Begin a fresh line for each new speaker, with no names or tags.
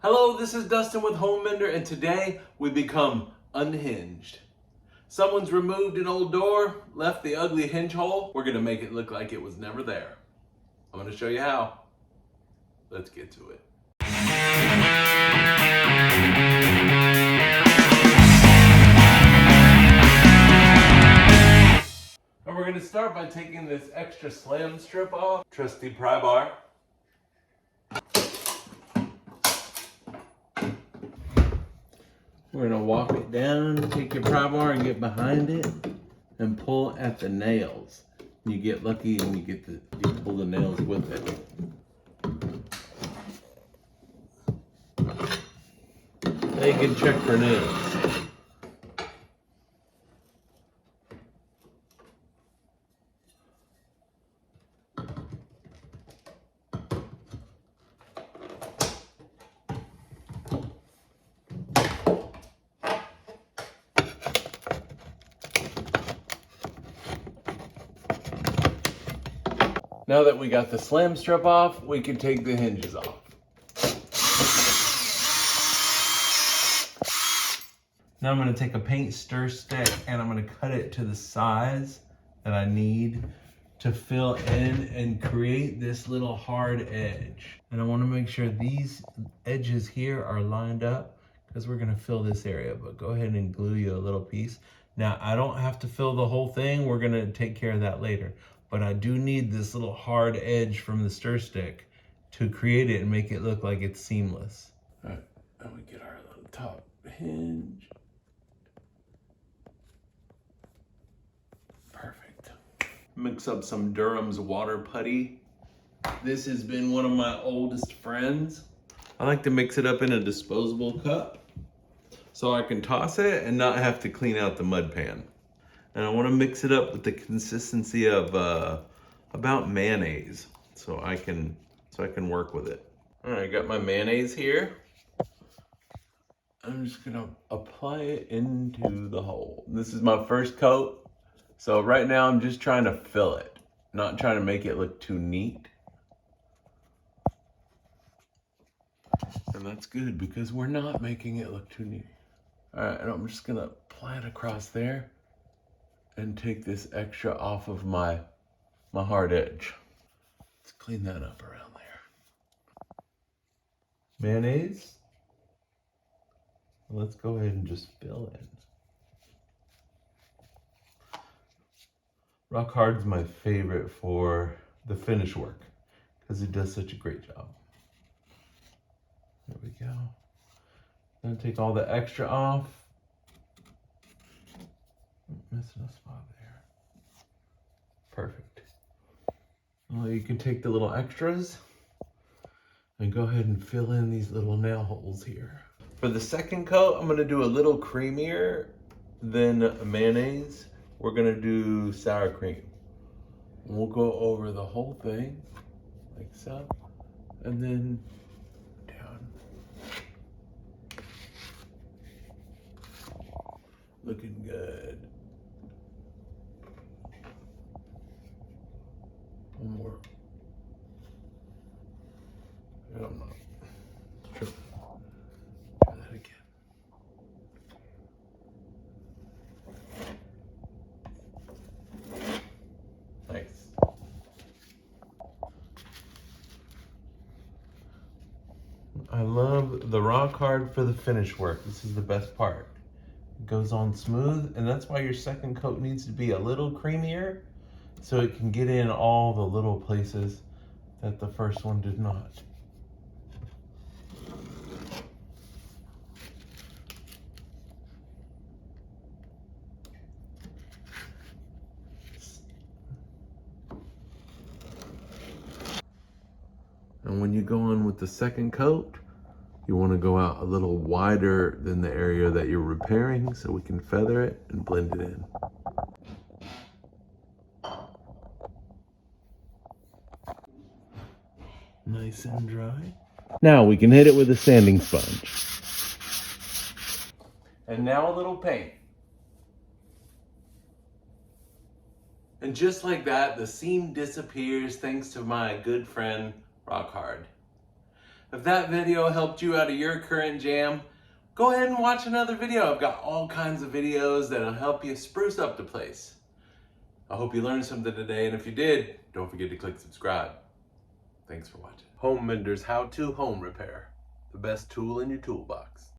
Hello, this is Dustin with Home Mender, and today we become unhinged. Someone's removed an old door, left the ugly hinge hole. We're gonna make it look like it was never there. I'm gonna show you how. Let's get to it. And we're gonna start by taking this extra slam strip off. Trusty pry bar. We're gonna walk it down, take your pry bar and get behind it and pull at the nails. You get lucky and you pull the nails with it. Now you can check for nails. Now that we got the slam strip off, we can take the hinges off. Now I'm going to take a paint stir stick and I'm going to cut it to the size that I need to fill in and create this little hard edge. And I want to make sure these edges here are lined up because we're going to fill this area, but go ahead and glue you a little piece. Now I don't have to fill the whole thing. We're going to take care of that later. But I do need this little hard edge from the stir stick to create it and make it look like it's seamless. All right, now we get our little top hinge. Perfect. Mix up some Durham's water putty. This has been one of my oldest friends. I like to mix it up in a disposable cup so I can toss it and not have to clean out the mud pan. And I want to mix it up with the consistency of about mayonnaise, so I can work with it. All right, I got my mayonnaise here. I'm just gonna apply it into the hole. This is my first coat, so right now I'm just trying to fill it, not trying to make it look too neat. And that's good because we're not making it look too neat. All right, and I'm just gonna apply it across there and take this extra off of my hard edge. Let's clean that up around there. Mayonnaise. Let's go ahead and just fill in. Rock Hard's my favorite for the finish work because it does such a great job. There we go. Gonna take all the extra off. Missing a spot there. Perfect. Well, you can take the little extras and go ahead and fill in these little nail holes here. For the second coat, I'm going to do a little creamier than mayonnaise. We're going to do sour cream. We'll go over the whole thing like so, and then down. Looking good. One more. And I'm not tripping. Try that again. Nice. I love the Rock Hard for the finish work. This is the best part. It goes on smooth, and that's why your second coat needs to be a little creamier, so it can get in all the little places that the first one did not. And when you go on with the second coat, you want to go out a little wider than the area that you're repairing so we can feather it and blend it in. Nice and dry. Now we can hit it with a sanding sponge. And now a little paint. And just like that, the seam disappears thanks to my good friend, Rock Hard. If that video helped you out of your current jam, go ahead and watch another video. I've got all kinds of videos that'll help you spruce up the place. I hope you learned something today, and if you did, don't forget to click subscribe. Thanks for watching. Home Menders How-To Home Repair, the best tool in your toolbox.